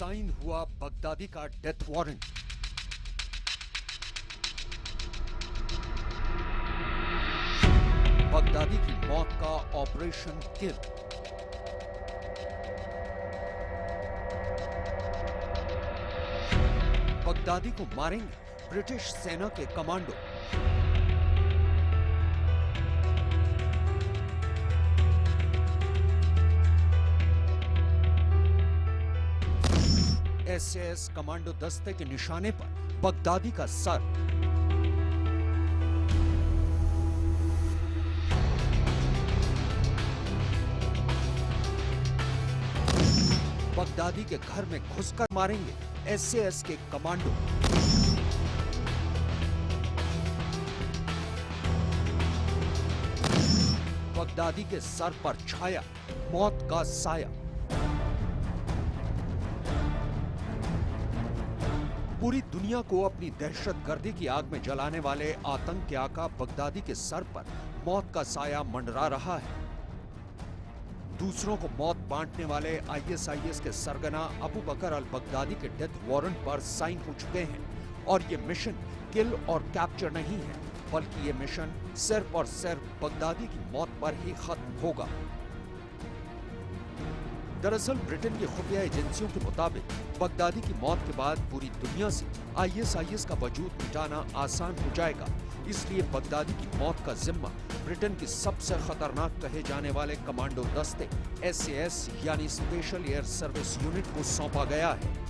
Sign हुआ Baghdadi का death warrant. Baghdadi की मौत का ऑपरेशन किल। बगदादी को मारेंगे ब्रिटिश सेना के कमांडो। एसएएस कमांडो दस्ते के निशाने पर बगदादी का सर। बगदादी के घर में घुसकर मारेंगे एसएएस के कमांडो। बगदादी के सर पर छाया मौत का साया। पूरी दुनिया को अपनी दहशतगर्दी की आग में जलाने वाले आतंक के आका बगदादी के सर पर मौत का साया मंडरा रहा है। दूसरों को मौत बांटने वाले आईएसआईएस के सरगना अबू बकर अल बगदादी के डेथ वारंट पर साइन हो चुके हैं और ये मिशन किल और कैप्चर नहीं है, बल्कि ये मिशन सिर्फ और सिर्फ बगदादी की मौत पर ही खत्म होगा। दरअसल ब्रिटेन की खुफिया एजेंसियों के मुताबिक बगदादी की मौत के बाद पूरी दुनिया से आईएसआईएस का वजूद मिटाना आसान हो जाएगा। इसलिए बगदादी की मौत का जिम्मा ब्रिटेन की सबसे खतरनाक कहे जाने वाले कमांडो दस्ते एसएएस यानी स्पेशल एयर सर्विस यूनिट को सौंपा गया है।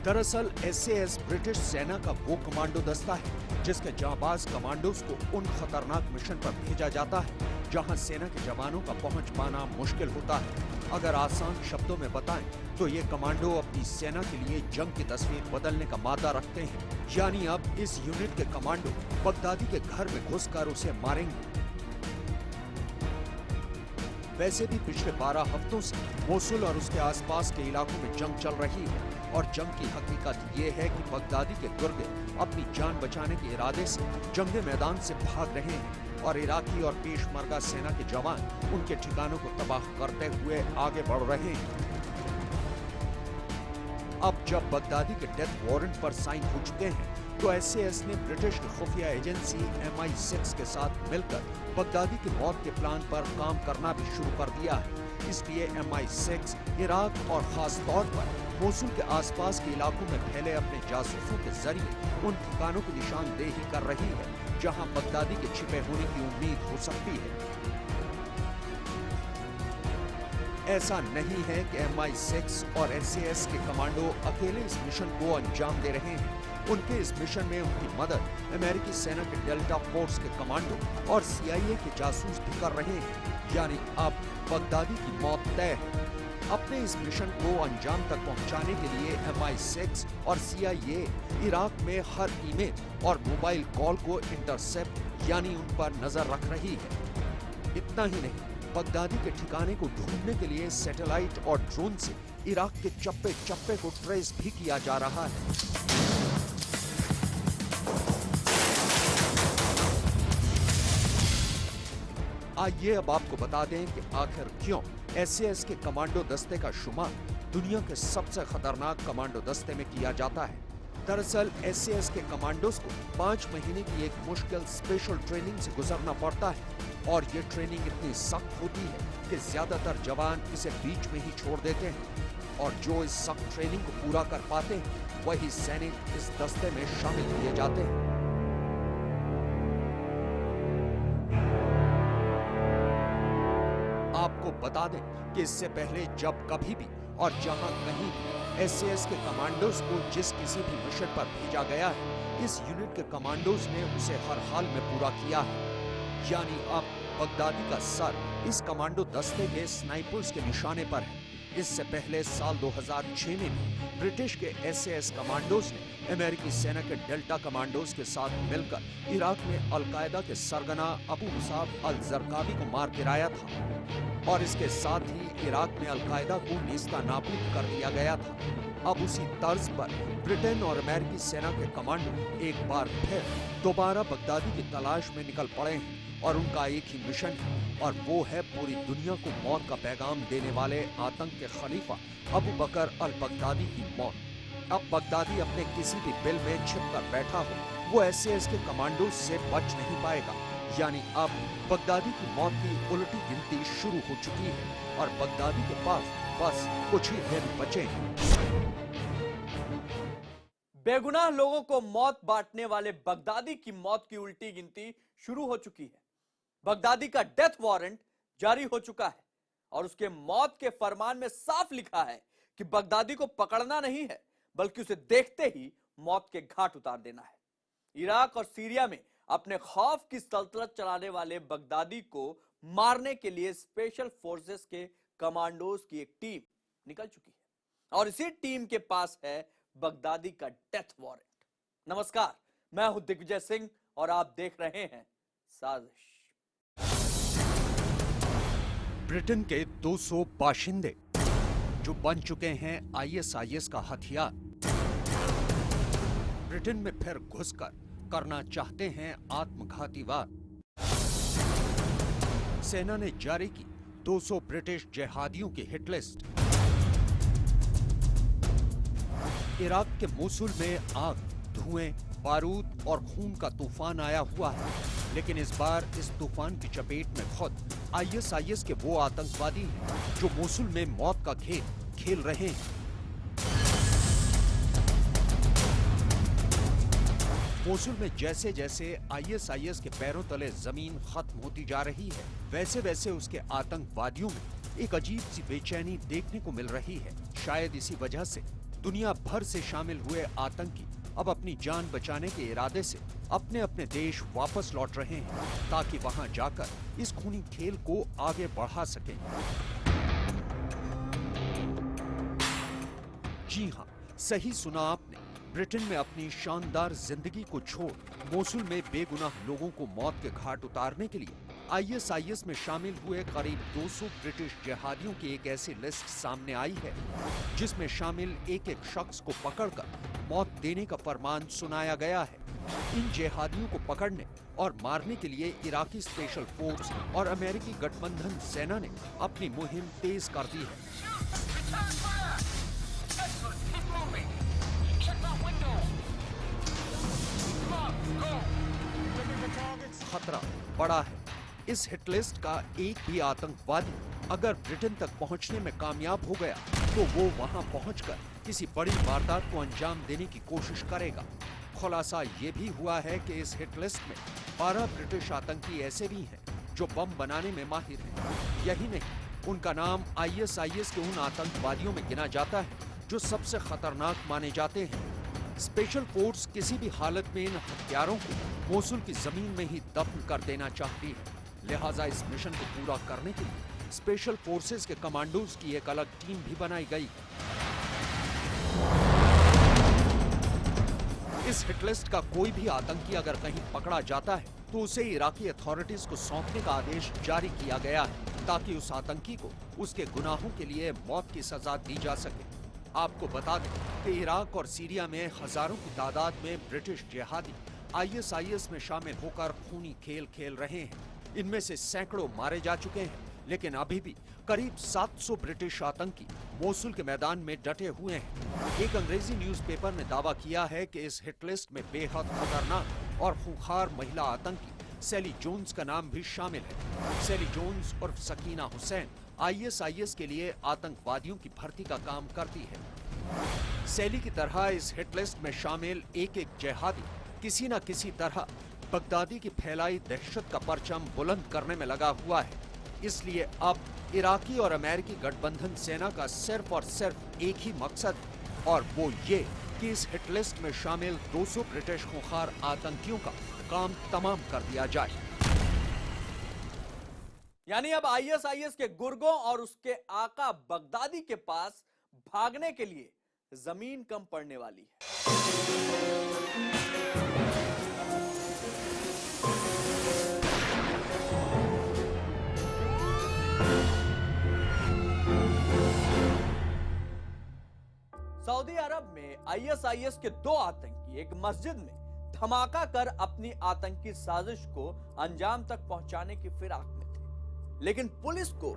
दरअसल एसएएस ब्रिटिश सेना का वो कमांडो दस्ता है जिसके जांबाज कमांडोज को उन खतरनाक मिशन पर भेजा जाता है जहां सेना के जवानों का पहुंच पाना मुश्किल होता है। अगर आसान शब्दों में बताएं तो ये कमांडो अपनी सेना के लिए जंग की तस्वीर बदलने का मादा रखते हैं। यानी अब इस यूनिट के कमांडो बगदादी के घर में घुसकर उसे मारेंगे। वैसे भी पिछले 12 हफ्तों से मोसुल और उसके आसपास के इलाकों में जंग चल रही है और जंग की हकीकत ये है कि बगदादी के गुर्दे अपनी जान बचाने के इरादे से जंगे मैदान से भाग रहे हैं और इराकी और पेशमर्गा सेना के जवान उनके ठिकानों को तबाह करते हुए आगे बढ़ रहे हैं। अब जब बगदादी के डेथ वारंट पर साइन हो चुके हैं तो एसएएस ने ब्रिटिश खुफिया एजेंसी MI6 के साथ मिलकर बगदादी की मौत के प्लान पर काम करना भी शुरू कर दिया है। इसलिए MI6 इराक और खास तौर पर मोसुल के आसपास के इलाकों में फैले अपने जासूसों के जरिए उन ठिकानों की निशानदेही कर रही है जहां बगदादी के छिपे होने की उम्मीद हो सकती है। ऐसा नहीं है कि MI6 और एसएएस के कमांडो अकेले इस मिशन को अंजाम दे रहे हैं। उनके इस मिशन में उनकी मदद अमेरिकी सेना के डेल्टा फोर्स के कमांडो और CIA के जासूस भी कर रहे हैं। यानी अब बगदादी की मौत तय है। अपने इस मिशन को अंजाम तक पहुंचाने के लिए MI6 और CIA इराक में हर ईमेल और मोबाइल कॉल को इंटरसेप्ट यानी उन पर नजर रख रही है। इतना ही नहीं, बगदादी के ठिकाने को ढूंढने के लिए सैटेलाइट और ड्रोन से इराक के चप्पे चप्पे को ट्रेस भी किया जा रहा है। आइए अब आपको बता दें कि आखिर क्यों एसएएस के कमांडो दस्ते का शुमार दुनिया के सबसे खतरनाक कमांडो दस्ते में किया जाता है। दरअसल एसएएस के कमांडोज को 5 महीने की एक मुश्किल स्पेशल ट्रेनिंग से गुजरना पड़ता है और ये ट्रेनिंग इतनी सख्त होती है कि ज्यादातर जवान इसे बीच में ही छोड़ देते हैं और जो इस सख्त ट्रेनिंग को पूरा कर पाते हैं वही सैनिक इस दस्ते में शामिल किए जाते हैं। आपको बता दें कि इससे पहले जब कभी भी और जहां कहीं भी एसएएस के कमांडोज को जिस किसी भी मिशन पर भेजा गया है, इस यूनिट के कमांडोज ने उसे हर हाल में पूरा किया है। यानी अब बगदादी का सर इस कमांडो दस्ते के स्नाइपर्स के निशाने पर है। इससे पहले साल 2006 में भी ब्रिटिश के एसएएस कमांडोज ने अमेरिकी सेना के डेल्टा कमांडोज के साथ मिलकर इराक में अलकायदा के सरगना अबू मुसाब अल जरकावी को मार गिराया था और इसके साथ ही इराक में अलकायदा को नेस्ता नाबूद कर दिया गया था। अब उसी तर्ज पर ब्रिटेन और अमेरिकी सेना के कमांडो एक बार फिर दोबारा बगदादी की तलाश में निकल पड़े हैं और उनका एक ही मिशन है, और वो है पूरी दुनिया को मौत का पैगाम देने वाले आतंक के खलीफा अबू बकर अल बगदादी की मौत। अब बगदादी अपने किसी भी बिल में छिपकर बैठा हो, वो एसएएस के कमांडोज से बच नहीं पाएगा। यानी अब बगदादी की मौत की उल्टी गिनती शुरू हो चुकी है और बगदादी के पास बस कुछ ही दिन बचे हैं। बेगुनाह लोगों को मौत बांटने वाले बगदादी की मौत की उल्टी गिनती शुरू हो चुकी है। बगदादी का डेथ वारंट जारी हो चुका है और उसके मौत के फरमान में साफ लिखा है कि बगदादी को पकड़ना नहीं है, बल्कि उसे देखते ही मौत के घाट उतार देना है। इराक और सीरिया में अपने खौफ की सल्तनत चलाने वाले बगदादी को मारने के लिए स्पेशल फोर्सेस के कमांडोज की एक टीम निकल चुकी है और इसी टीम के पास है बगदादी का डेथ वारंट। नमस्कार, मैं हूं दिग्विजय सिंह और आप देख रहे हैं साजिश। ब्रिटेन के 200 बाशिंदे जो बन चुके हैं आईएसआईएस का हथियार, ब्रिटेन में फिर घुसकर करना चाहते हैं आत्मघाती वार। सेना ने जारी की 200 ब्रिटिश जिहादियों की हिट लिस्ट। इराक के मोसुल में आग, धुएं, बारूद और खून का तूफान आया हुआ है, लेकिन इस बार इस तूफान की चपेट में खुद आईएसआईएस के वो आतंकवादी हैं जो मोसुल में मौत का खेल खेल रहे हैं। मोसुल में जैसे जैसे आईएसआईएस के पैरों तले जमीन खत्म होती जा रही है, वैसे वैसे उसके आतंकवादियों में एक अजीब सी बेचैनी देखने को मिल रही है। शायद इसी वजह से दुनिया भर से शामिल हुए आतंकी अब अपनी जान बचाने के इरादे से अपने अपने देश वापस लौट रहे हैं, ताकि वहां जाकर इस खूनी खेल को आगे बढ़ा सकें। जी हां, सही सुना आपने। ब्रिटेन में अपनी शानदार जिंदगी को छोड़ मोसुल में बेगुनाह लोगों को मौत के घाट उतारने के लिए आईएसआईएस में शामिल हुए करीब 200 ब्रिटिश जिहादियों की एक ऐसी लिस्ट सामने आई है जिसमें शामिल एक एक शख्स को पकड़कर मौत देने का फरमान सुनाया गया है। इन जिहादियों को पकड़ने और मारने के लिए इराकी स्पेशल फोर्स और अमेरिकी गठबंधन सेना ने अपनी मुहिम तेज कर दी है। खतरा बड़ा है। इस हिटलिस्ट का एक भी आतंकवादी अगर ब्रिटेन तक पहुंचने में कामयाब हो गया तो वो वहां पहुंचकर किसी बड़ी वारदात को अंजाम देने की कोशिश करेगा। खुलासा ये भी हुआ है कि इस हिटलिस्ट में 12 ब्रिटिश आतंकी ऐसे भी हैं जो बम बनाने में माहिर हैं। यही नहीं, उनका नाम आईएसआईएस के उन आतंकवादियों में गिना जाता है जो सबसे खतरनाक माने जाते हैं। स्पेशल फोर्स किसी भी हालत में इन हत्यारों को मोसुल की जमीन में ही दफन कर देना चाहती है। लिहाजा इस मिशन को पूरा करने के लिए स्पेशल फोर्सेस के कमांडोज की एक अलग टीम भी बनाई गई। इस हिटलिस्ट का कोई भी आतंकी अगर कहीं पकड़ा जाता है तो उसे इराकी अथॉरिटीज को सौंपने का आदेश जारी किया गया है, ताकि उस आतंकी को उसके गुनाहों के लिए मौत की सजा दी जा सके। आपको बता दें कि इराक और सीरिया में हजारों की तादाद में ब्रिटिश जिहादी आईएसआईएस में शामिल होकर खूनी खेल खेल रहे हैं। इनमें से सैकड़ों मारे जा चुके हैं, लेकिन अभी भी करीब 700 ब्रिटिश आतंकी मोसुल के मैदान में डटे हुए हैं। एक अंग्रेजी न्यूज़पेपर ने दावा किया है कि इस हिटलिस्ट में बेहद खतरनाक और खूंखार महिला आतंकी सैली जोन्स का नाम भी शामिल है। सैली जोन्स उर्फ सकीना हुसैन आईएसआईएस के लिए आतंकवादियों की भर्ती का काम करती है। सैली की तरह इस हिटलिस्ट में शामिल एक एक जिहादी किसी न किसी तरह बगदादी की फैलाई दहशत का परचम बुलंद करने में लगा हुआ है। इसलिए अब इराकी और अमेरिकी गठबंधन सेना का सिर्फ और सिर्फ एक ही मकसद है, और वो ये कि इस हिटलिस्ट में शामिल 200 ब्रिटिश खूंखार आतंकियों का काम तमाम कर दिया जाए। यानी अब आईएसआईएस के गुर्गों और उसके आका बगदादी के पास भागने के लिए जमीन कम पड़ने वाली है। सऊदी अरब में आईएसआईएस के 2 आतंकी एक मस्जिद में धमाका कर अपनी आतंकी साजिश को अंजाम तक पहुंचाने की फिराक में थे। लेकिन पुलिस को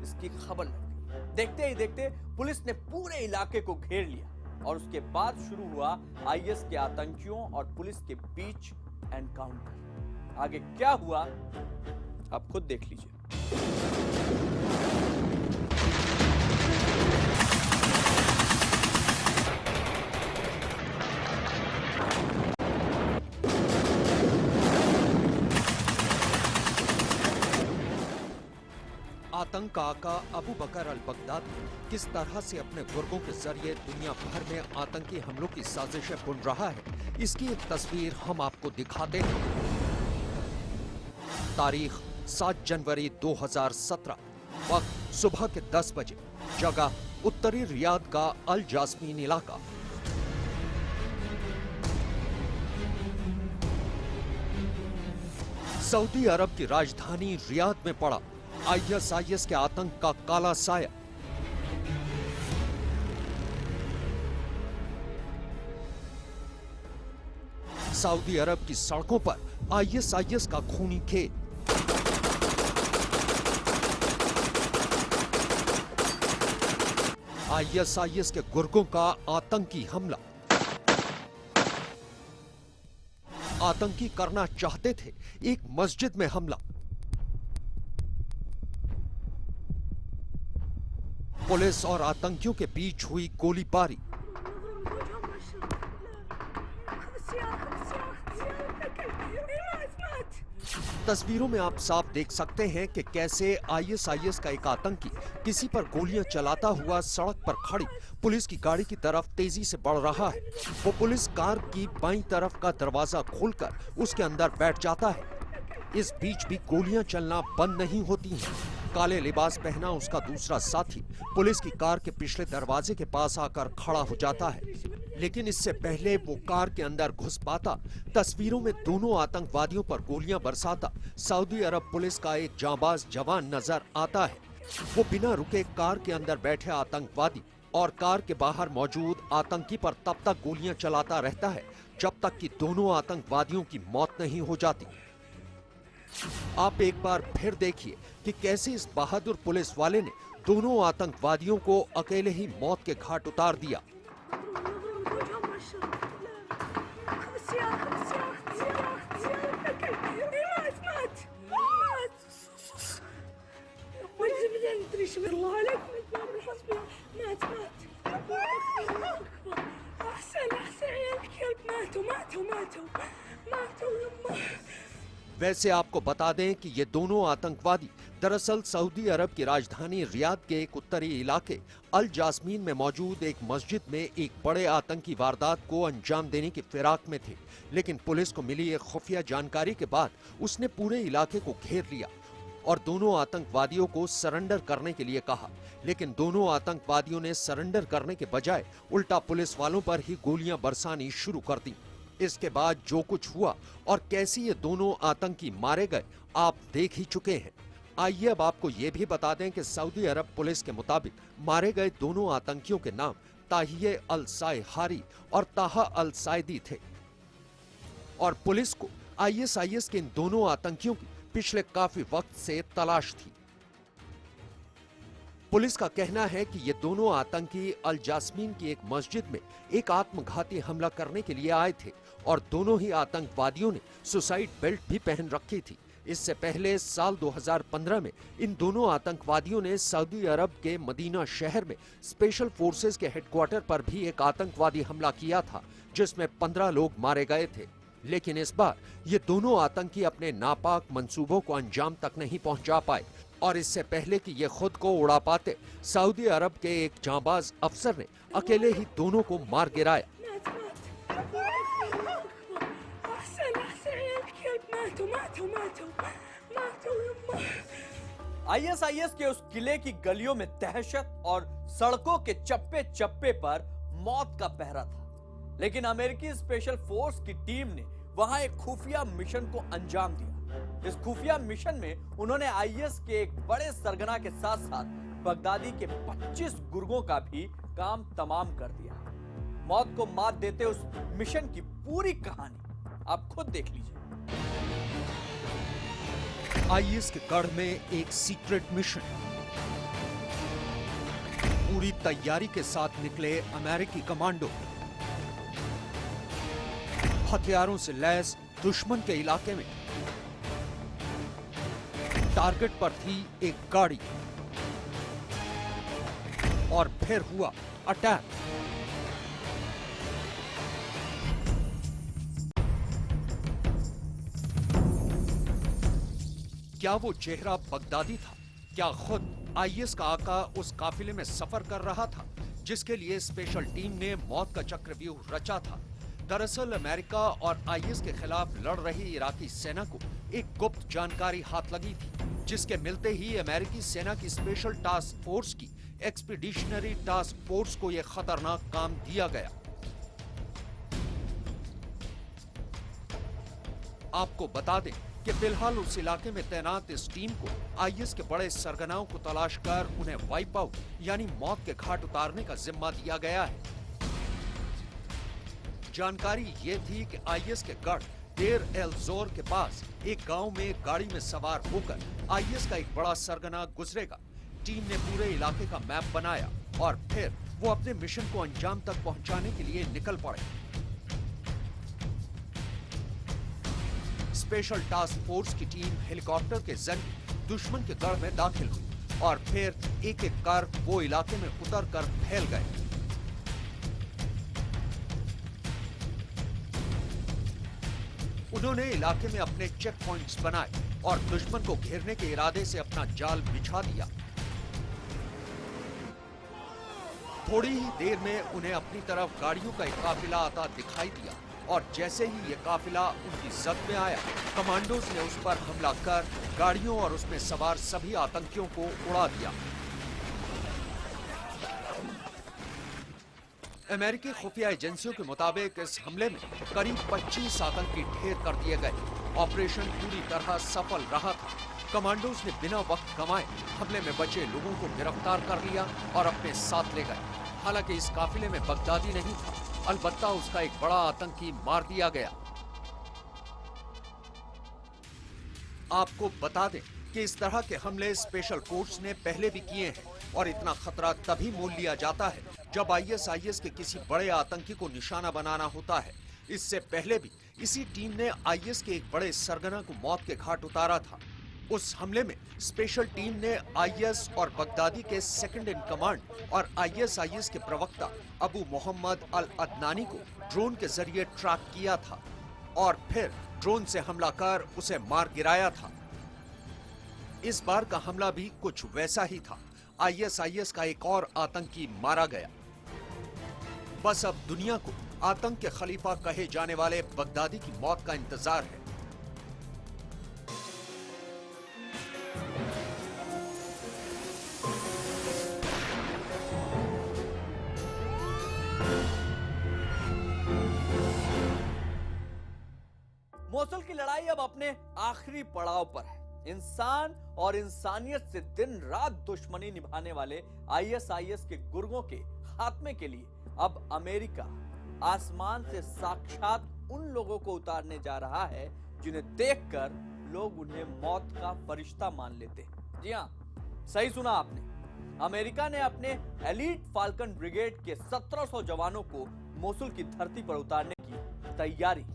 इसकी खबर लग गई। देखते ही देखते पुलिस ने पूरे इलाके को घेर लिया और उसके बाद शुरू हुआ आईएस के आतंकियों और पुलिस के बीच एनकाउंटर। आगे क्या हुआ आप खुद देख लीजिए। आतंक का आका अबू बकर अल बगदादी किस तरह से अपने गुर्गों के जरिए दुनिया भर में आतंकी हमलों की साजिशें बुन रहा है, इसकी एक तस्वीर हम आपको दिखाते हैं। तारीख 7 जनवरी 2017, वक्त सुबह के 10 बजे, जगह उत्तरी रियाद का अल जास्मीन इलाका। सऊदी अरब की राजधानी रियाद में पड़ा आईएसआईएस के आतंक का काला साया। सऊदी अरब की सड़कों पर आईएसआईएस का खूनी खेल। आईएसआईएस के गुर्गों का आतंकी हमला। आतंकी करना चाहते थे एक मस्जिद में हमला। पुलिस और आतंकियों के बीच हुई गोलीबारी। तस्वीरों में आप साफ देख सकते हैं कि कैसे आईएसआईएस का एक आतंकी किसी पर गोलियां चलाता हुआ सड़क पर खड़ी पुलिस की गाड़ी की तरफ तेजी से बढ़ रहा है। वो पुलिस कार की बाईं तरफ का दरवाजा खोलकर उसके अंदर बैठ जाता है। इस बीच भी गोलियां चलना बंद नहीं होती हैं। काले लिबास पहना उसका दूसरा साथी पुलिस की कार के पिछले दरवाजे के पास आकर खड़ा हो जाता है, लेकिन इससे पहले वो कार के अंदर घुस पाता, तस्वीरों में दोनों आतंकवादियों पर गोलियां बरसाता सऊदी अरब पुलिस का एक जांबाज जवान नजर आता है। वो बिना रुके कार के अंदर बैठे आतंकवादी और कार के बाहर मौजूद आतंकी पर तब तक गोलियां चलाता रहता है जब तक कि दोनों आतंकवादियों की मौत नहीं हो जाती। आप एक बार फिर देखिए कि कैसे इस बहादुर पुलिस वाले ने दोनों आतंकवादियों को अकेले ही मौत के घाट उतार दिया। वैसे आपको बता दें कि ये दोनों आतंकवादी दरअसल सऊदी अरब की राजधानी रियाद के एक उत्तरी इलाके अल जास्मीन में मौजूद एक मस्जिद में एक बड़े आतंकी वारदात को अंजाम देने की फिराक में थे, लेकिन पुलिस को मिली एक खुफिया जानकारी के बाद उसने पूरे इलाके को घेर लिया और दोनों आतंकवादियों को सरेंडर करने के लिए कहा। लेकिन दोनों आतंकवादियों ने सरेंडर करने के बजाय उल्टा पुलिस वालों पर ही गोलियां बरसानी शुरू कर दी। इसके बाद जो कुछ हुआ और कैसे ये दोनों आतंकी मारे गए आप देख ही चुके हैं। आइए अब आपको ये भी बता दें कि सऊदी अरब पुलिस के मुताबिक मारे गए दोनों आतंकियों के नाम ताहिये अल सायहारी और ताहा अल साइदी थे और पुलिस को आईएसआईएस के इन दोनों आतंकियों की पिछले काफी वक्त से तलाश थी। पुलिस का कहना है कि ये दोनों आतंकी अल जास्मीन की एक मस्जिद में एक आत्मघाती हमला करने के लिए आए थे और दोनों ही आतंकवादियों ने सुसाइड बेल्ट भी पहन रखी थी। इससे पहले साल 2015 में इन दोनों आतंकवादियों ने सऊदी अरब के मदीना शहर में स्पेशल फोर्सेस के हेडक्वार्टर पर भी एक आतंकवादी हमला किया था, जिसमें 15 लोग मारे गए थे। लेकिन इस बार ये दोनों आतंकी अपने नापाक मंसूबों को अंजाम तक नहीं पहुंचा पाए और इससे पहले कि ये खुद को उड़ा पाते, सऊदी अरब के एक जांबाज अफसर ने अकेले ही दोनों को मार गिराया। आईएसआईएस के उस किले की गलियों में दहशत और सड़कों के चप्पे चप्पे पर मौत का पहरा था, लेकिन अमेरिकी स्पेशल फोर्स की टीम ने वहां एक खुफिया मिशन को अंजाम दिया। इस खुफिया मिशन में उन्होंने आईएस के एक बड़े सरगना के साथ साथ बगदादी के 25 गुर्गों का भी काम तमाम कर दिया। मौत को मात देते उस मिशन की पूरी कहानी आप खुद देख लीजिए। आईएस के गढ़ में एक सीक्रेट मिशन। पूरी तैयारी के साथ निकले अमेरिकी कमांडो। हथियारों से लैस दुश्मन के इलाके में। टारगेट पर थी एक गाड़ी और फिर हुआ अटैक। क्या वो चेहरा बगदादी था? क्या खुद आईएस का आका उस काफिले में सफर कर रहा था जिसके लिए स्पेशल टीम ने मौत का चक्रव्यूह रचा था? दरअसल अमेरिका और आईएस के खिलाफ लड़ रही इराकी सेना को एक गुप्त जानकारी हाथ लगी थी, जिसके मिलते ही अमेरिकी सेना की स्पेशल टास्क फोर्स की एक्सपीडिशनरी टास्क फोर्स को यह खतरनाक काम दिया गया। आपको बता दें कि फिलहाल उस इलाके में तैनात इस टीम को आईएस के बड़े सरगनाओं को तलाश कर उन्हें वाइप आउट यानी मौत के घाट उतारने का जिम्मा दिया गया है। जानकारी ये थी कि आईएस के गढ़ देर एल जोर के पास एक गांव में गाड़ी में सवार होकर आईएस का एक बड़ा सरगना गुजरेगा। टीम ने पूरे इलाके का मैप बनाया और फिर वो अपने मिशन को अंजाम तक पहुंचाने के लिए निकल पड़े। स्पेशल टास्क फोर्स की टीम हेलीकॉप्टर के जरिए दुश्मन के गढ़ में दाखिल हुई और फिर एक एक कर वो इलाके में उतर कर फैल गए। उन्होंने इलाके में अपने चेक पॉइंट्स बनाए और दुश्मन को घेरने के इरादे से अपना जाल बिछा दिया। थोड़ी ही देर में उन्हें अपनी तरफ गाड़ियों का एक काफिला आता दिखाई दिया और जैसे ही ये काफिला उनकी जद में आया, कमांडोज ने उस पर हमला कर गाड़ियों और उसमें सवार सभी आतंकियों को उड़ा दिया। अमेरिकी खुफिया एजेंसियों के मुताबिक इस हमले में करीब 25 आतंकी ढेर कर दिए गए। ऑपरेशन पूरी तरह सफल रहा था। कमांडोज ने बिना वक्त गंवाए हमले में बचे लोगों को गिरफ्तार कर लिया और अपने साथ ले गए। हालांकि इस काफिले में बगदादी नहीं था, अलबत्ता उसका एक बड़ा आतंकी मार दिया गया। आपको बता दें कि इस तरह के हमले स्पेशल फोर्स ने पहले भी किए हैं और इतना खतरा तभी मोल लिया जाता है जब आईएस के किसी बड़े आतंकी को निशाना बनाना होता है। इससे पहले भी इसी टीम ने आईएस के एक बड़े सरगना को मौत के घाट उतारा था। उस हमले में स्पेशल टीम ने आईएस और बगदादी के सेकंड इन कमांड और आईएस के प्रवक्ता अबू मोहम्मद अल अदनानी को ड्रोन के जरिए ट्रैक किया था और फिर ड्रोन से हमला कर उसे मार गिराया था। इस बार का हमला भी कुछ वैसा ही था। आईएस का एक और आतंकी मारा गया। बस अब दुनिया को आतंक के खलीफा कहे जाने वाले बगदादी की मौत का इंतजार है। मोसुल की लड़ाई अब अपने आखिरी पड़ाव पर है। इंसान और इंसानियत से दिन रात दुश्मनी निभाने वाले आईएस के गुर्गों के खात्मे के लिए अब अमेरिका आसमान से साक्षात उन लोगों को उतारने जा रहा है जिन्हें देखकर लोग उन्हें मौत का फरिश्ता मान लेते हैं। जी हां, सही सुना आपने। अमेरिका ने अपने एलीट फाल्कन ब्रिगेड के 1700 जवानों को मोसुल की धरती पर उतारने की तैयारी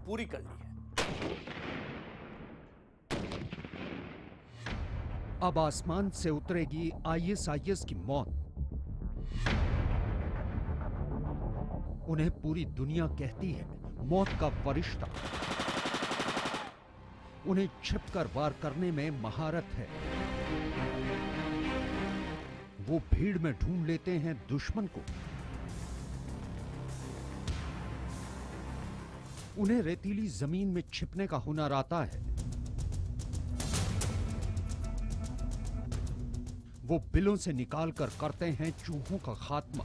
पूरी कर ली है। अब आसमान से उतरेगी आईएस की मौत। उन्हें पूरी दुनिया कहती है मौत का फरिश्ता। उन्हें छिपकर वार करने में महारत है। वो भीड़ में ढूंढ लेते हैं दुश्मन को। उन्हें रेतीली जमीन में छिपने का हुनर आता है। वो बिलों से निकालकर करते हैं चूहों का खात्मा।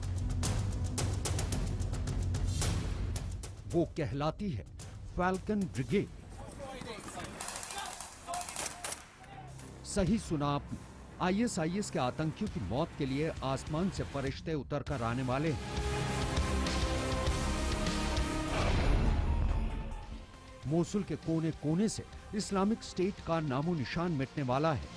वो कहलाती है फाल्कन ब्रिगेड। सही सुना आपने, आईएस के आतंकियों की मौत के लिए आसमान से फरिश्ते उतरकर आने वाले हैं। मोसुल के कोने कोने से इस्लामिक स्टेट का नामो निशान मिटने वाला है।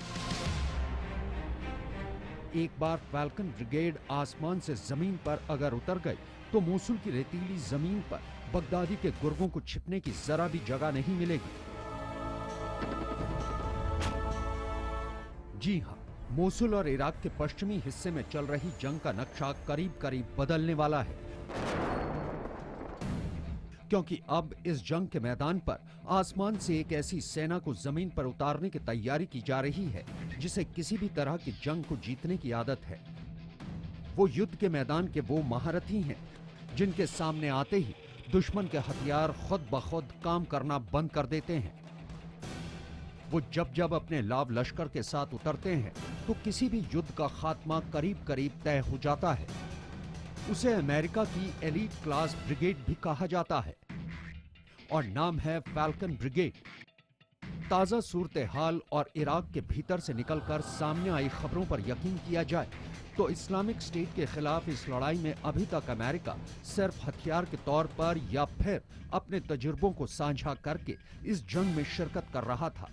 एक बार फैल्कन ब्रिगेड आसमान से जमीन पर अगर उतर गई तो मोसुल की रेतीली जमीन पर बगदादी के गुर्गों को छिपने की जरा भी जगह नहीं मिलेगी। जी हां, मोसुल और इराक के पश्चिमी हिस्से में चल रही जंग का नक्शा करीब करीब बदलने वाला है, क्योंकि अब इस जंग के मैदान पर आसमान से एक ऐसी सेना को जमीन पर उतारने की तैयारी की जा रही है जिसे किसी भी तरह की जंग को जीतने की आदत है। वो युद्ध के मैदान के वो महारथी हैं जिनके सामने आते ही दुश्मन के हथियार खुद ब खुद काम करना बंद कर देते हैं। वो जब जब अपने लाव लश्कर के साथ उतरते हैं तो किसी भी युद्ध का खात्मा करीब करीब तय हो जाता है। उसे अमेरिका की एलीट क्लास ब्रिगेड भी कहा जाता है और नाम है फैल्कन ब्रिगेड। ताजा सूरत हाल और इराक के भीतर से निकलकर सामने आई खबरों पर यकीन किया जाए तो इस्लामिक स्टेट के खिलाफ इस लड़ाई में अभी तक अमेरिका सिर्फ हथियार के तौर पर या फिर अपने तजुर्बों को साझा करके इस जंग में शिरकत कर रहा था।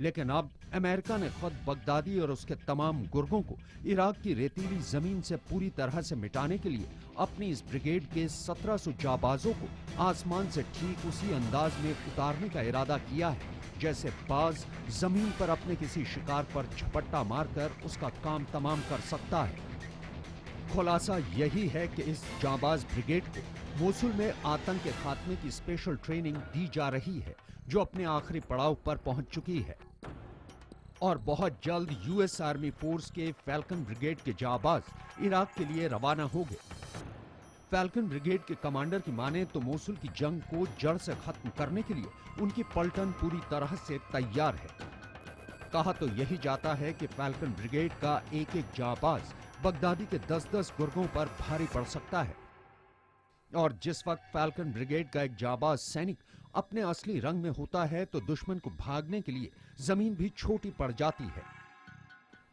लेकिन अब अमेरिका ने खुद बगदादी और उसके तमाम गुर्गों को इराक की रेतीली जमीन से पूरी तरह से मिटाने के लिए अपनी इस ब्रिगेड के 1700 जाबाजों को आसमान से ठीक उसी अंदाज में उतारने का इरादा किया है जैसे बाज जमीन पर अपने किसी शिकार पर झपट्टा मारकर उसका काम तमाम कर सकता है। खुलासा यही है कि इस जाबाज ब्रिगेड को मोसुल में आतंक के खात्मे की स्पेशल ट्रेनिंग दी जा रही है जो अपने आखिरी पड़ाव पर पहुंच चुकी है और बहुत जल्द यूएस आर्मी फोर्स के फैल्कन ब्रिगेड के जाबाज इराक के लिए रवाना हो गए। फैल्कन ब्रिगेड के कमांडर की माने तो मोसुल की जंग को जड़ से खत्म करने के लिए उनकी पलटन पूरी तरह से तैयार है। कहा तो यही जाता है कि फैल्कन ब्रिगेड का एक एक जाबाज बगदादी के 10-10 गुर्गों पर भारी पड़ सकता है और जिस वक्त फैल्कन ब्रिगेड का एक जाबाज सैनिक अपने असली रंग में होता है तो दुश्मन को भागने के लिए जमीन भी छोटी पड़ जाती है।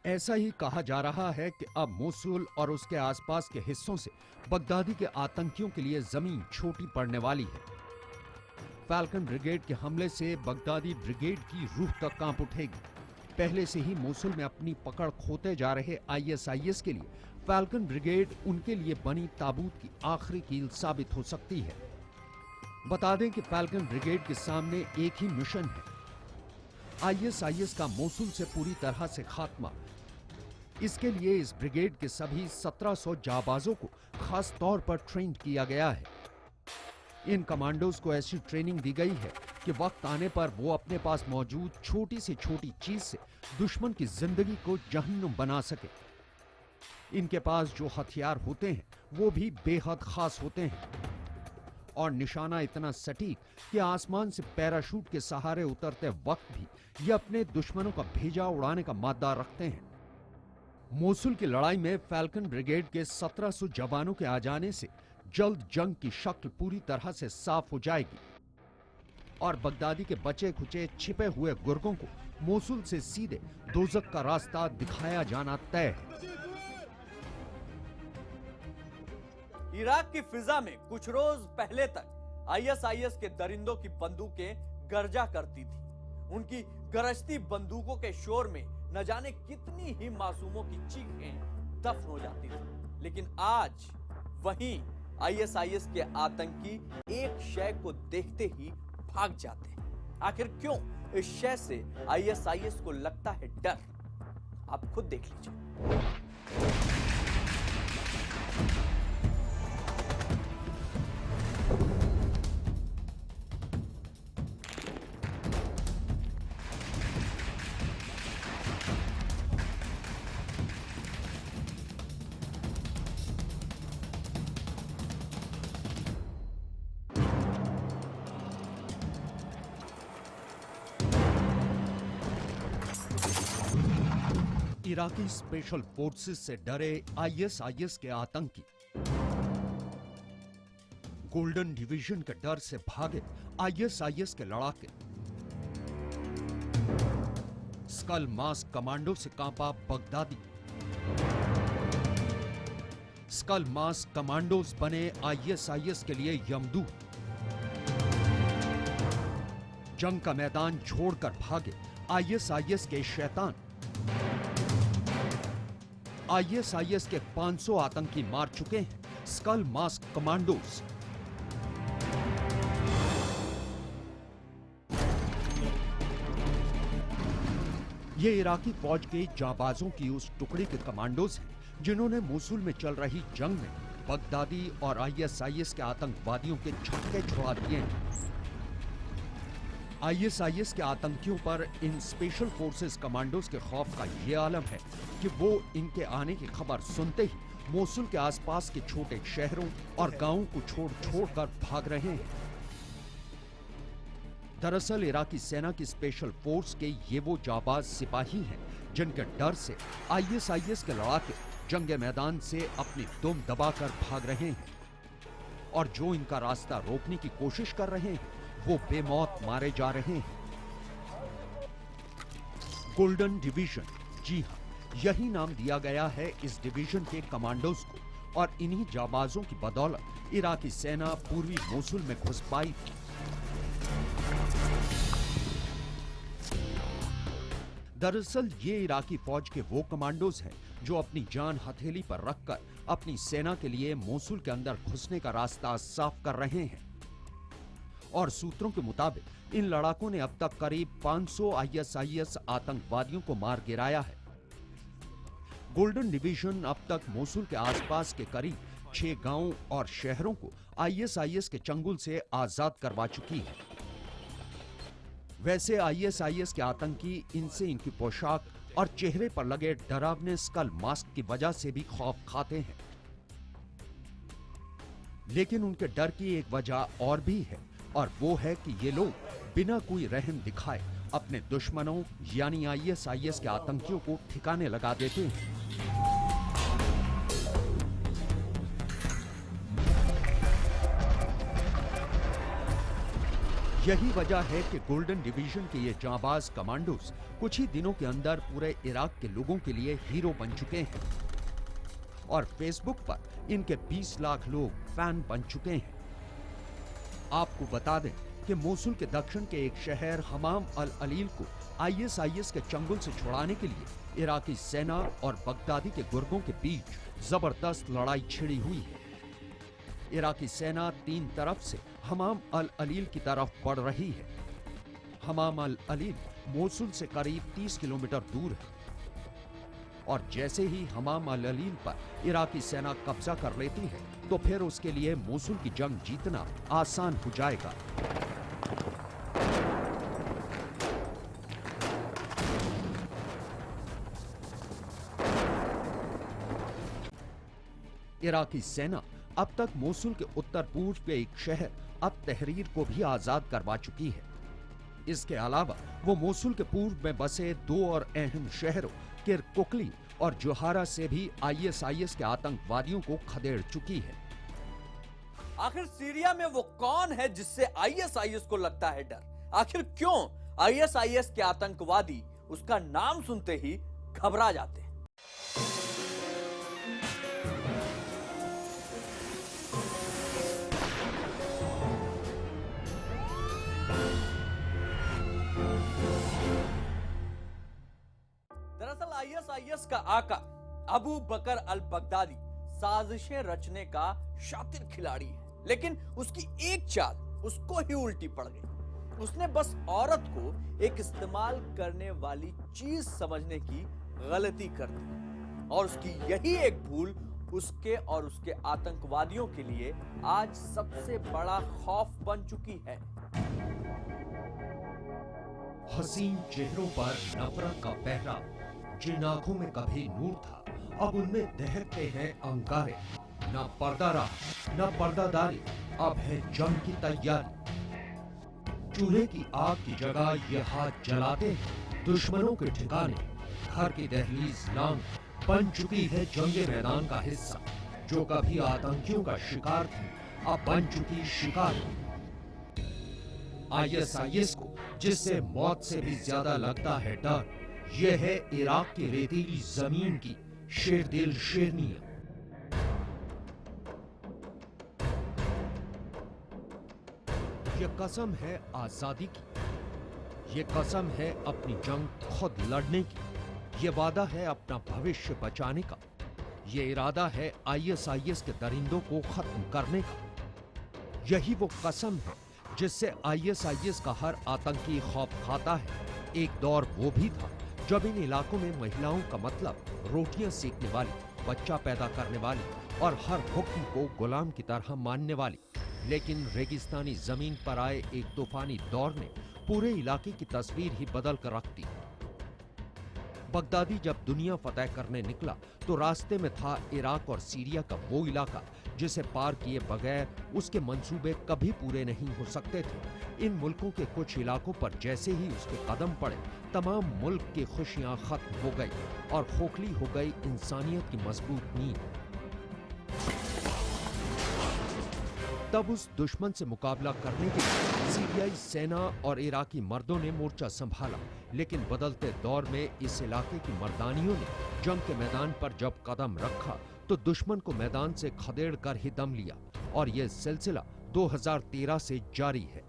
ऐसा ही कहा जा रहा है कि अब मोसुल और उसके आसपास के हिस्सों से बगदादी के आतंकियों के लिए जमीन छोटी पड़ने वाली है। फैल्कन ब्रिगेड के हमले से बगदादी ब्रिगेड की रूह तक कांप उठेगी। पहले से ही मोसुल में अपनी पकड़ खोते जा रहे आईएसआईएस के लिए फैल्कन ब्रिगेड उनके लिए बनी ताबूत की आखिरी कील साबित हो सकती है। बता दें कि फैल्कन ब्रिगेड के सामने एक ही मिशन है, आईएसआईएस का मोसुल से पूरी तरह से खात्मा। इसके लिए इस ब्रिगेड के सभी 1700 जाबाजों को खास तौर पर ट्रेन किया गया है। इन कमांडोज को ऐसी ट्रेनिंग दी गई है कि वक्त आने पर वो अपने पास मौजूद छोटी से छोटी चीज से दुश्मन की जिंदगी को जहन्नुम बना सके। इनके पास जो हथियार होते हैं वो भी बेहद खास होते हैं और निशाना इतना सटीक कि आसमान से पैराशूट के सहारे उतरते वक्त भी ये अपने दुश्मनों का भेजा उड़ाने का मादा रखते हैं। मोसुल की लड़ाई में फैल्कन ब्रिगेड के 1700 जवानों के आ जाने से जल्द जंग की शक्ल पूरी तरह से साफ हो जाएगी और बगदादी के बचे खुचे छिपे हुए गुर्गों को मोसुल से सीधे दोजक का रास्ता दिखाया जाना तय है। इराक की फिजा में कुछ रोज पहले तक आईएसआईएस के दरिंदों की बंदूकें गरजा करती थी। उनकी गरजती बंदूकों के शोर में न जाने कितनी ही मासूमों की चीखें दफन हो जाती थी। लेकिन आज वहीं आईएसआईएस के आतंकी एक शय को देखते ही भाग जाते हैं। आखिर क्यों इस शय से आईएसआईएस को लगता है डर? आप खुद देख लीजिए। इराकी स्पेशल फोर्सेस से डरे आईएसआईएस के आतंकी, गोल्डन डिवीजन के डर से भागे आईएसआईएस के लड़ाके, स्कल मास्क कमांडो से कांपा बगदादी, स्कल मास्क कमांडोज बने आईएसआईएस के लिए यमदूत। जंग का मैदान छोड़कर भागे आईएसआईएस के शैतान। आईएसआईएस के 500 आतंकी मार चुके हैं स्कल मास्क कमांडोज। ये इराकी फौज के जाबाजों की उस टुकड़ी के कमांडोज हैं जिन्होंने मोसुल में चल रही जंग में बगदादी और आईएसआईएस के आतंकवादियों के छक्के छुड़ा दिए हैं। आईएसआईएस के आतंकियों पर इन स्पेशल फोर्सेस कमांडोज के खौफ का ये आलम है कि वो इनके आने की खबर सुनते ही मोसुल के आसपास के छोटे शहरों और गांवों को छोड़-छोड़कर भाग रहे हैं। दरअसल इराकी सेना की स्पेशल फोर्स के ये वो जाबाज सिपाही हैं जिनके डर से आईएसआईएस के लड़ाके जंग मैदान से अपनी दुम दबाकर भाग रहे हैं और जो इनका रास्ता रोकने की कोशिश कर रहे हैं वो बेमौत मारे जा रहे हैं। गोल्डन डिवीजन, जी हां, यही नाम दिया गया है इस डिवीजन के कमांडोज को और इन्हीं जाबाजों की बदौलत इराकी सेना पूर्वी मोसुल में घुस पाई थी। दरअसल ये इराकी फौज के वो कमांडोज हैं जो अपनी जान हथेली पर रखकर अपनी सेना के लिए मोसुल के अंदर घुसने का रास्ता साफ कर रहे हैं और सूत्रों के मुताबिक इन लड़ाकों ने अब तक करीब 500 आईएसआईएस आतंकवादियों को मार गिराया है। गोल्डन डिवीजन अब तक मोसुल के आसपास के करीब 6 गांवों और शहरों को आईएसआईएस के चंगुल से आजाद करवा चुकी है। वैसे आईएसआईएस के आतंकी इनसे इनकी पोशाक और चेहरे पर लगे डरावने स्कल मास्क की वजह से भी खौफ खाते हैं, लेकिन उनके डर की एक वजह और भी है और वो है कि ये लोग बिना कोई रहम दिखाए अपने दुश्मनों यानी आईएसआईएस के आतंकियों को ठिकाने लगा देते हैं। यही वजह है कि गोल्डन डिवीजन के ये जाबाज कमांडोज कुछ ही दिनों के अंदर पूरे इराक के लोगों के लिए हीरो बन चुके हैं और फेसबुक पर इनके 20 लाख लोग फैन बन चुके हैं। आपको बता दें कि मोसुल के दक्षिण के एक शहर हमाम अल अलील को आईएसआईएस के चंगुल से छुड़ाने के लिए इराकी सेना और बगदादी के गुर्गों के बीच जबरदस्त लड़ाई छिड़ी हुई है। इराकी सेना 3 तरफ से हमाम अल अलील की तरफ बढ़ रही है। हमाम अल अलील मोसुल से करीब 30 किलोमीटर दूर है और जैसे ही हमाम अल अलील पर इराकी सेना कब्जा कर लेती है तो फिर उसके लिए मोसुल की जंग जीतना आसान हो जाएगा। इराकी सेना अब तक मोसुल के उत्तर पूर्व के एक शहर अब तहरीर को भी आजाद करवा चुकी है। इसके अलावा वो मोसुल के पूर्व में बसे 2 और अहम शहरों किरकुकली और जोहारा से भी आईएसआईएस के आतंकवादियों को खदेड़ चुकी है। आखिर सीरिया में वो कौन है जिससे आईएसआईएस को लगता है डर? आखिर क्यों आईएसआईएस के आतंकवादी उसका नाम सुनते ही घबरा जाते हैं? दरअसल आईएसआईएस का आका अबू बकर अल बगदादी साजिशें रचने का शातिर खिलाड़ी है, लेकिन उसकी एक चाल उसको ही उल्टी पड़ गई। उसने बस औरत को एक इस्तेमाल करने वाली चीज समझने की गलती कर दी और उसकी यही एक भूल उसके और उसके आतंकवादियों के लिए आज सबसे बड़ा खौफ बन चुकी है। हसीन चेहरों पर नफरत का पहरा, जिन आंखों में कभी नूर था अब उनमें दहकते हैं अंगारे। न पर्दा रहा न पर्दादारी, अब है जंग की तैयारी। चूल्हे की आग की जगह ये हाथ जलाते हैं दुश्मनों के ठिकाने। घर की दहलीज लांग बन चुकी है जंगे मैदान का हिस्सा। जो कभी आतंकियों का शिकार थी अब बन चुकी शिकार। आईएसआईएस को जिससे मौत से भी ज्यादा लगता है डर, यह है इराक की रेतीली जमीन की शेरदिल शेरनियां। यह कसम है आजादी की ये कसम है अपनी जंग खुद लड़ने की, ये वादा है अपना भविष्य बचाने का, ये इरादा है आईएसआईएस के दरिंदों को खत्म करने का। यही वो कसम है जिससे आईएसआईएस का हर आतंकी खौफ खाता है। एक दौर वो भी था जब इन इलाकों में महिलाओं का मतलब रोटियां सेकने वाली, बच्चा पैदा करने वाली और हर हुक्म को गुलाम की तरह मानने वाली। लेकिन रेगिस्तानी जमीन पर आए एक तूफानी दौर ने पूरे इलाके की तस्वीर ही बदल कर रख दी। बगदादी जब दुनिया फतह करने निकला तो रास्ते में था इराक और सीरिया का वो इलाका जिसे पार किए बगैर उसके मंसूबे कभी पूरे नहीं हो सकते थे। इन मुल्कों के कुछ इलाकों पर जैसे ही उसके कदम पड़े, तमाम मुल्क की खुशियां खत्म हो गई और खोखली हो गई इंसानियत की मजबूत नींव। तब उस दुश्मन से मुकाबला करने के लिए सीरियाई सेना और इराकी मर्दों ने मोर्चा संभाला। लेकिन बदलते दौर में इस इलाके की मर्दानियों ने जंग के मैदान पर जब कदम रखा तो दुश्मन को मैदान से खदेड़ कर ही दम लिया और यह सिलसिला 2013 से जारी है।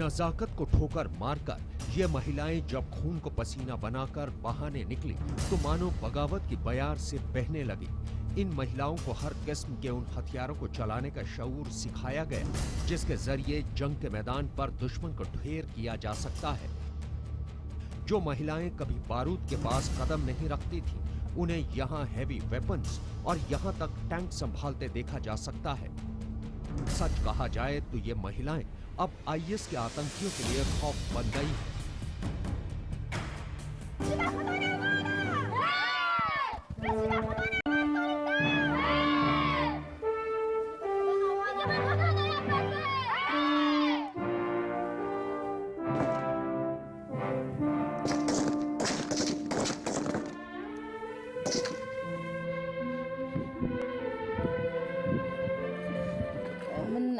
नजाकत को ठोकर मारकर ये महिलाएं जब खून को पसीना बनाकर बहाने निकली तो मानो बगावत की बयार से बहने लगी। इन महिलाओं को हर किस्म के उन हथियारों को चलाने का शऊर सिखाया गया जिसके जरिए जंग के मैदान पर दुश्मन को ढेर किया जा सकता है। जो महिलाएं कभी बारूद के पास कदम नहीं रखती थी, उन्हें यहाँ हैवी वेपन्स और यहाँ तक टैंक संभालते देखा जा सकता है। सच कहा जाए तो ये महिलाएं अब आईएस के आतंकियों के लिए खौफ बन गई हैं।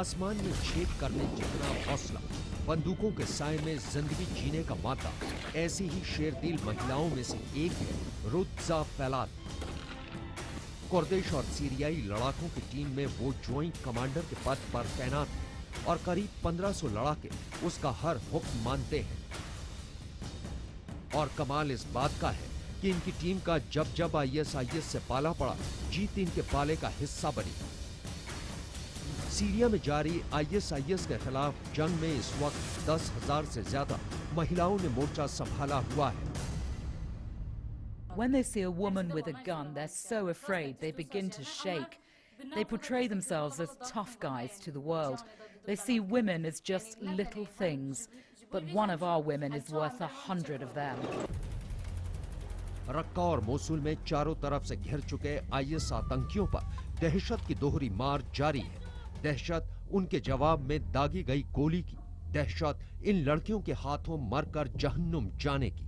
आसमान में छेद करने जितना हौसला, बंदूकों के साए में जिंदगी जीने का मादा, ऐसी ही शेरदिल महिलाओं में से एक है रुत्जा फैलात। कुर्दिश और सीरियाई लड़ाकों की टीम में वो ज्वाइंट कमांडर के पद पर तैनात है और करीब 1500 लड़ाके उसका हर हुक्म मानते हैं। और कमाल इस बात का है कि इनकी टीम का जब जब आईएसआईएस से पाला पड़ा, जीत इनके पाले का हिस्सा बनी। सीरिया में जारी आईएसआईएस के खिलाफ जंग में इस वक्त 10,000 से ज्यादा महिलाओं ने मोर्चा संभाला हुआ है। When they see a woman with a gun, they're so afraid they begin to shake. They portray themselves as tough guys to the world. They see women as just little things, but one of our women is worth 100 of them. रक्का और Mosul में चारों तरफ से घिर चुके IS आतंकियों पर दहशत की दोहरी मार जारी है। दहशत उनके जवाब में दागी गई गोली की, दहशत इन लड़कियों के हाथों मरकर जहन्नुम जाने की।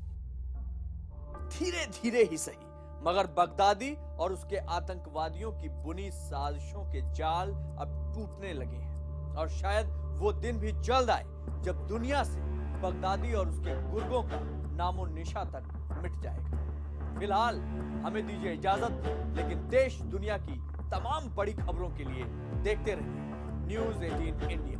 धीरे धीरे ही सही, मगर बगदादी और उसके आतंकवादियों की बुनी साजिशों के जाल अब टूटने लगे हैं और शायद वो दिन भी जल्द आए जब दुनिया से बगदादी और उसके गुर्गों का नामो निशा तक मिट जाएगा। फिलहाल हमें दीजिए इजाजत, लेकिन देश दुनिया की तमाम बड़ी खबरों के लिए देखते रहिए News 18 India।